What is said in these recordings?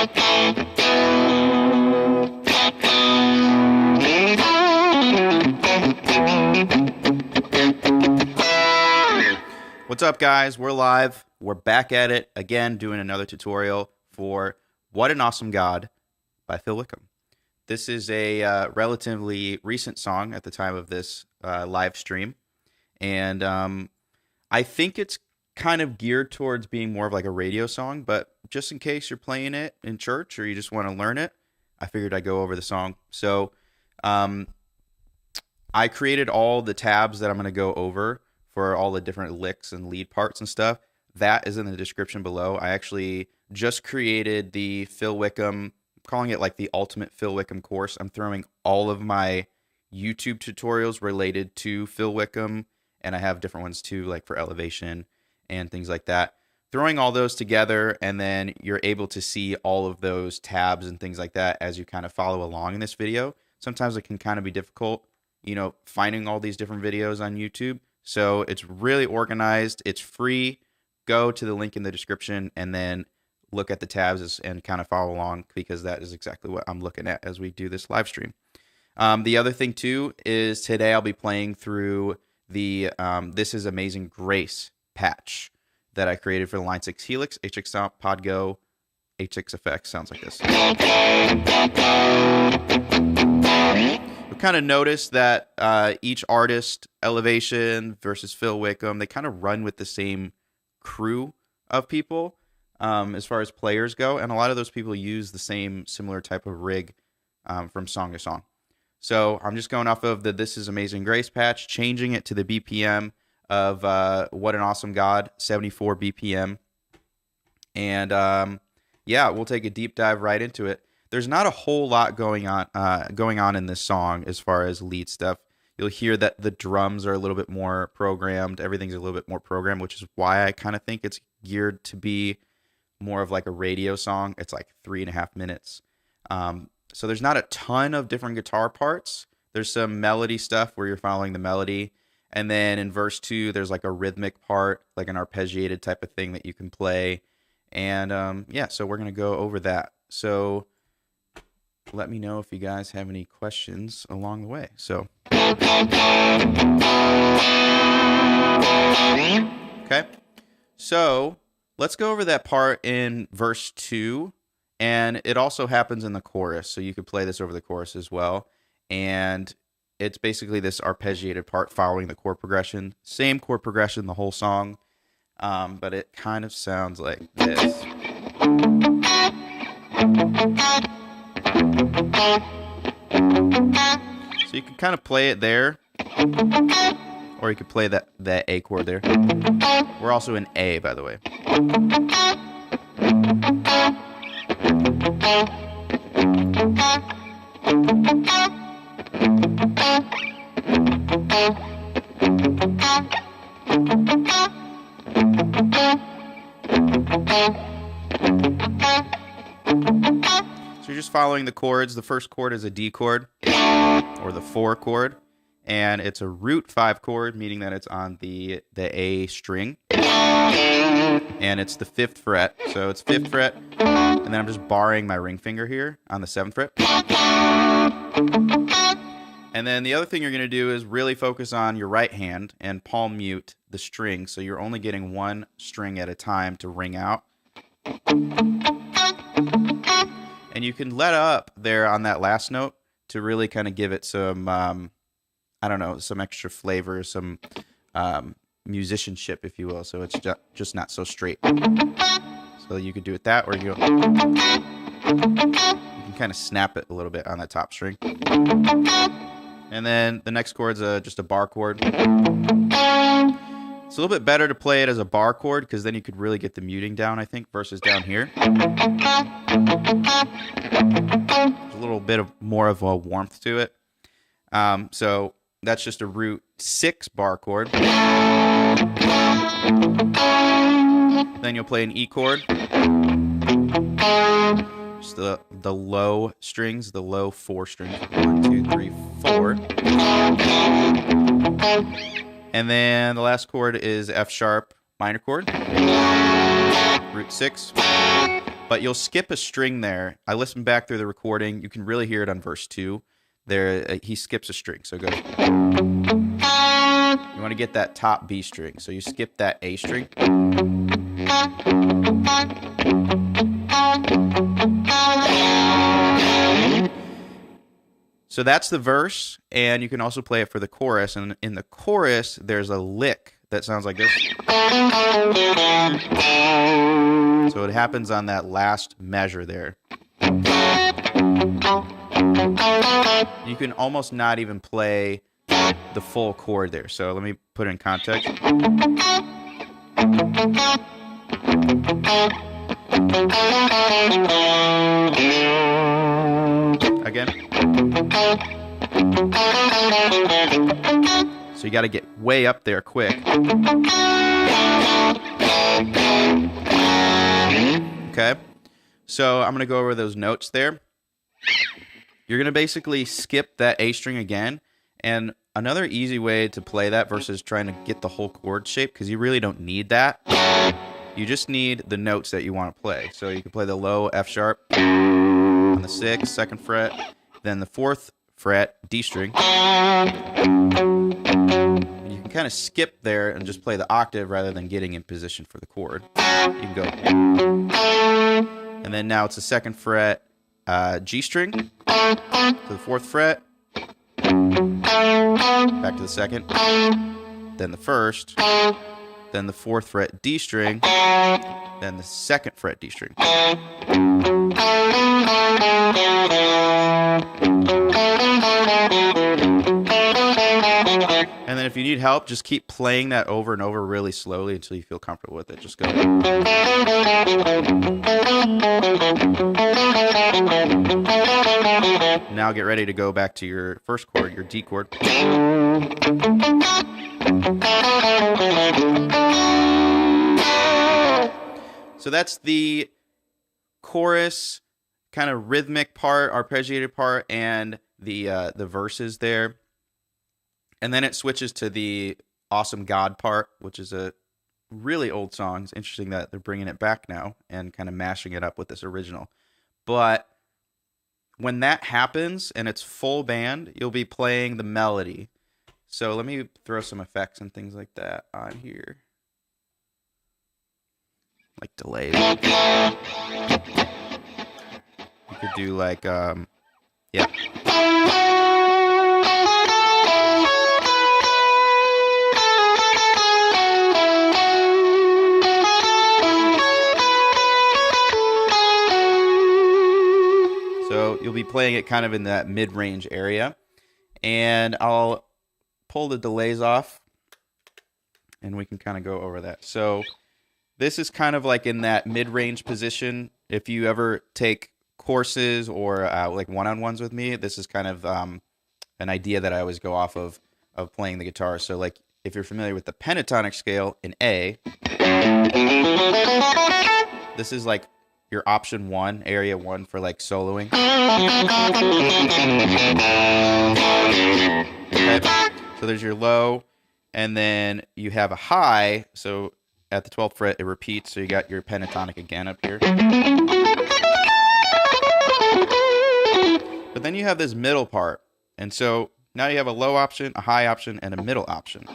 What's up, guys? We're live. We're back at it again, doing another tutorial for What an Awesome God by Phil Wickham. This is a relatively recent song at the time of this live stream, and I think it's kind of geared towards being more of like a radio song, but just in case you're playing it in church or you just want to learn it, I figured I'd go over the song. So I created all the tabs that I'm going to go over for all the different licks and lead parts and stuff. That is in the description below. I actually just created the Phil Wickham, calling it like the ultimate Phil Wickham course. I'm throwing all of my YouTube tutorials related to Phil Wickham, and I have different ones too, like for elevation and things like that. Throwing all those together, and then you're able to see all of those tabs and things like that as you kind of follow along in this video. Sometimes it can kind of be difficult, you know, finding all these different videos on YouTube. So it's really organized. It's free. Go to the link in the description and then look at the tabs and kind of follow along, because that is exactly what I'm looking at as we do this live stream. The other thing too is today I'll be playing through the This Is Amazing Grace patch that I created for the Line 6 Helix, HX Stomp, Pod Go, HX Effects. Sounds like this. We kind of noticed that each artist, Elevation versus Phil Wickham, they kind of run with the same crew of people as far as players go, and a lot of those people use the same similar type of rig from song to song. So I'm just going off of the This Is Amazing Grace patch, changing it to the BPM of What an Awesome God, 74 BPM, and yeah, we'll take a deep dive right into it. There's not a whole lot going on in this song as far as lead stuff. You'll hear that the drums are a little bit more programmed. Everything's a little bit more programmed, which is why I kind of think it's geared to be more of like a radio song. It's like 3.5 minutes. So there's not a ton of different guitar parts. There's some melody stuff where you're following the melody. And then in verse 2, there's like a rhythmic part, like an arpeggiated type of thing that you can play. And yeah, so we're going to go over that. So let me know if you guys have any questions along the way. So, okay. So let's go over that part in verse 2. And it also happens in the chorus. So you could play this over the chorus as well. And it's basically this arpeggiated part following the chord progression. Same chord progression the whole song. But it kind of sounds like this. So you can kind of play it there, or you could play that A chord there. We're also in A, by the way. So you're just following the chords. The first chord is a D chord, or the 4 chord, and it's a root 5 chord, meaning that it's on the A string, and it's the 5th fret. So it's 5th fret, and then I'm just barring my ring finger here on the 7th fret. And then the other thing you're going to do is really focus on your right hand and palm mute the string, so you're only getting one string at a time to ring out. And you can let up there on that last note to really kind of give it some, I don't know, some extra flavor, some musicianship, if you will. So it's just not so straight. So you could do it that, or you can kind of snap it a little bit on that top string. And then the next chord's just a bar chord. It's a little bit better to play it as a bar chord, because then you could really get the muting down, I think, versus down here. There's a little bit more of a warmth to it. So that's just a root 6 bar chord. Then you'll play an E chord. Just the low strings, the low 4 strings. 1, 2, 3, 4. And then the last chord is F sharp minor chord, root 6. but you'll skip a string there. I listened back through the recording. You can really hear it on verse 2. There, he skips a string. So it goes. You want to get that top B string. So you skip that A string. So that's the verse, and you can also play it for the chorus. And in the chorus, there's a lick that sounds like this. So it happens on that last measure there. You can almost not even play the full chord there. So let me put it in context. Again. So you got to get way up there quick. Okay. So I'm going to go over those notes there. You're going to basically skip that A string again. And another easy way to play that versus trying to get the whole chord shape, because you really don't need that. You just need the notes that you want to play. So you can play the low F sharp on the 6th, 2nd fret, then the 4th fret, D string. And you can kind of skip there and just play the octave rather than getting in position for the chord. You can go. And then now it's the 2nd fret, G string to the 4th fret, back to the 2nd, then the 1st, then the 4th fret D string, then the 2nd fret D string. And then if you need help, just keep playing that over and over really slowly until you feel comfortable with it. Just go. Now get ready to go back to your first chord, your D chord. So that's the chorus, kind of rhythmic part, arpeggiated part, and the verses there. And then it switches to the Awesome God part, which is a really old song. It's interesting that they're bringing it back now and kind of mashing it up with this original. But when that happens and it's full band, you'll be playing the melody. So let me throw some effects and things like that on here. Like delays. You could do like, yeah. So you'll be playing it kind of in that mid-range area. And I'll pull the delays off and we can kind of go over that. So this is kind of like in that mid-range position. If you ever take courses or like one-on-ones with me, this is kind of an idea that I always go off of playing the guitar. So like if you're familiar with the pentatonic scale in A, this is like your option 1, area 1 for like soloing. Okay. So there's your low, and then you have a high. So at the 12th fret, it repeats. So you got your pentatonic again up here. But then you have this middle part. And so now you have a low option, a high option, and a middle option.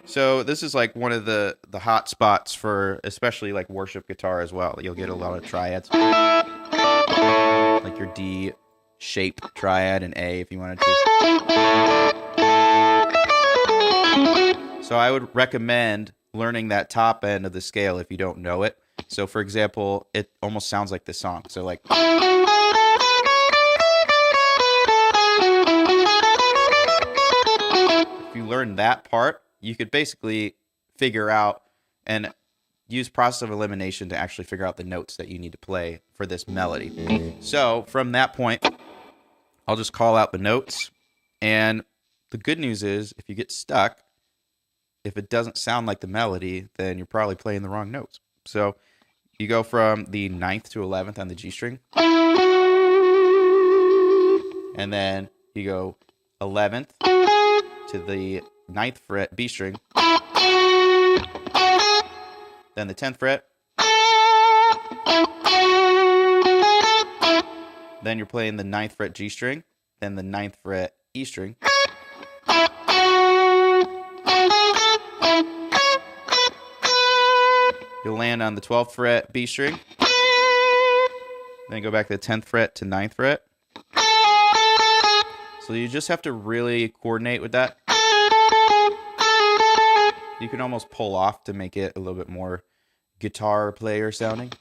So this is like one of the hot spots for especially like worship guitar as well. You'll get a lot of triads. Like your D shape triad and A if you wanted to. So I would recommend learning that top end of the scale if you don't know it. So for example, it almost sounds like this song. So like if you learn that part, you could basically figure out and use process of elimination to actually figure out the notes that you need to play for this melody. So from that point, I'll just call out the notes. And the good news is if you get stuck, if it doesn't sound like the melody, then you're probably playing the wrong notes. So you go from the 9th to 11th on the G string. And then you go 11th to the 9th fret B string, then the 10th fret. Then you're playing the 9th fret G string, then the 9th fret E string. You'll land on the 12th fret B string. Then go back to the 10th fret to 9th fret. So you just have to really coordinate with that. You can almost pull off to make it a little bit more guitar player sounding.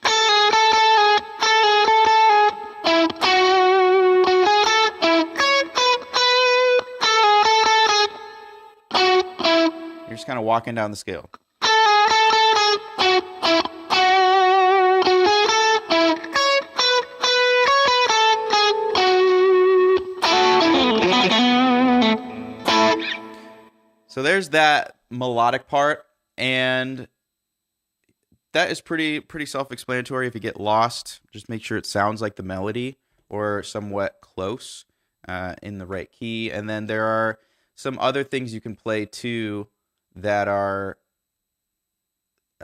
You're just kind of walking down the scale. So there's that melodic part, and that is pretty self-explanatory. If you get lost, just make sure it sounds like the melody or somewhat close in the right key. And then there are some other things you can play too that are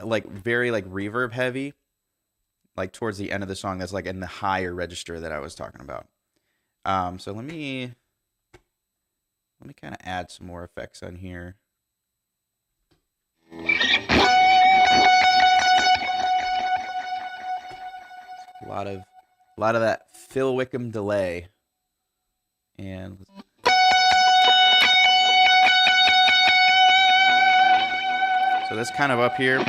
like very like reverb heavy, like towards the end of the song. That's like in the higher register that I was talking about. So let me kind of add some more effects on here. A lot of that Phil Wickham delay. And so that's kind of up here.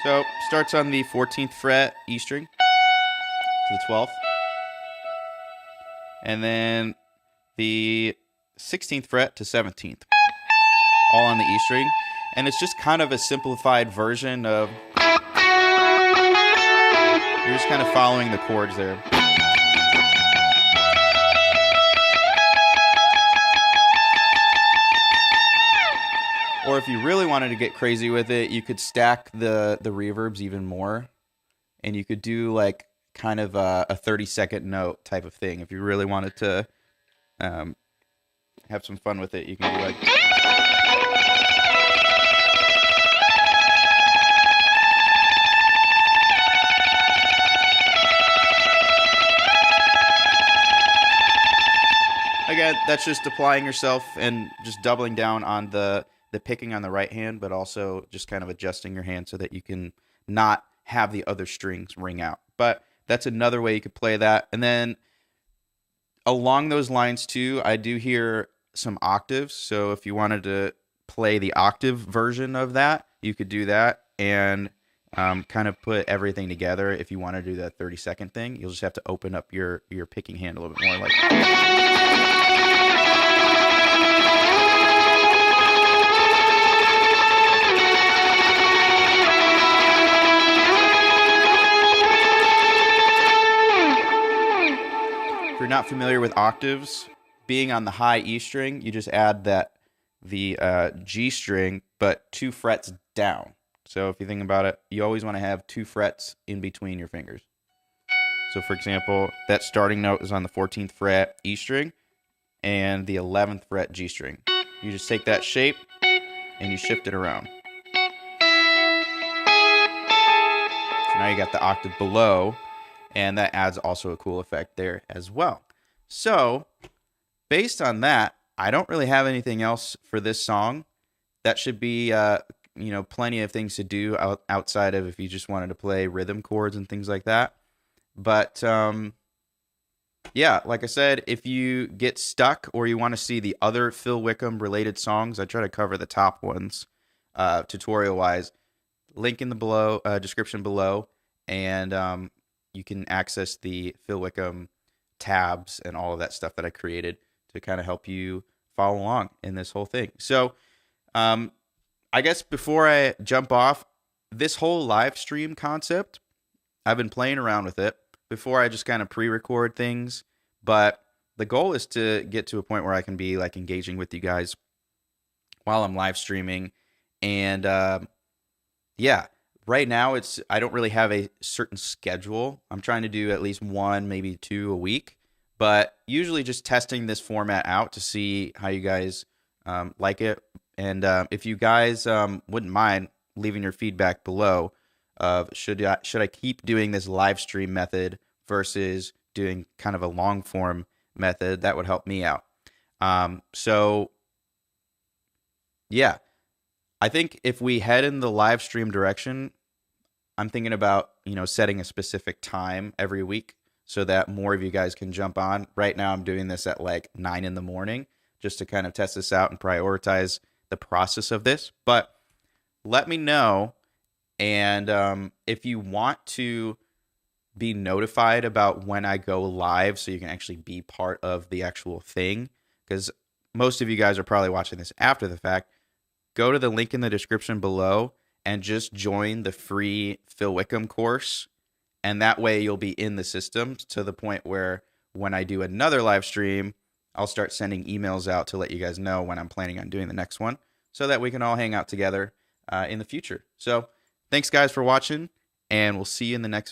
So starts on the 14th fret E string to the 12th. And then the 16th fret to 17th. All on the E string. And it's just kind of a simplified version of... You're just kind of following the chords there. Or if you really wanted to get crazy with it, you could stack the reverbs even more. And you could do like kind of a 30-second note type of thing. If you really wanted to have some fun with it, you can do like... Again, that's just applying yourself and just doubling down on the picking on the right hand, but also just kind of adjusting your hand so that you can not have the other strings ring out. But that's another way you could play that. And then along those lines too, I do hear some octaves. So if you wanted to play the octave version of that, you could do that and kind of put everything together. If you want to do that 30-second thing, you'll just have to open up your picking hand a little bit more. Like. If you're not familiar with octaves, being on the high E string, you just add the G string, but 2 frets down. So if you think about it, you always want to have 2 frets in between your fingers. So for example, that starting note is on the 14th fret E string and the 11th fret G string. You just take that shape and you shift it around. So now you got the octave below. And that adds also a cool effect there as well. So, based on that, I don't really have anything else for this song. That should be, plenty of things to do outside of if you just wanted to play rhythm chords and things like that. But, yeah, like I said, if you get stuck or you want to see the other Phil Wickham related songs, I try to cover the top ones tutorial-wise. Link in the description below. And, you can access the Phil Wickham tabs and all of that stuff that I created to kind of help you follow along in this whole thing. So, I guess before I jump off, this whole live stream concept, I've been playing around with it. Before I just kind of pre-record things, but the goal is to get to a point where I can be like engaging with you guys while I'm live streaming. And, yeah. Right now, I don't really have a certain schedule. I'm trying to do at least one, maybe two a week, but usually just testing this format out to see how you guys like it. And if you guys wouldn't mind leaving your feedback below of should I keep doing this live stream method versus doing kind of a long form method, that would help me out. So yeah, I think if we head in the live stream direction, I'm thinking about, setting a specific time every week so that more of you guys can jump on. Right now, I'm doing this at like 9 in the morning just to kind of test this out and prioritize the process of this. But let me know. And if you want to be notified about when I go live so you can actually be part of the actual thing, because most of you guys are probably watching this after the fact, go to the link in the description below and just join the free Phil Wickham course. And that way you'll be in the system to the point where when I do another live stream, I'll start sending emails out to let you guys know when I'm planning on doing the next one so that we can all hang out together in the future. So thanks guys for watching, and we'll see you in the next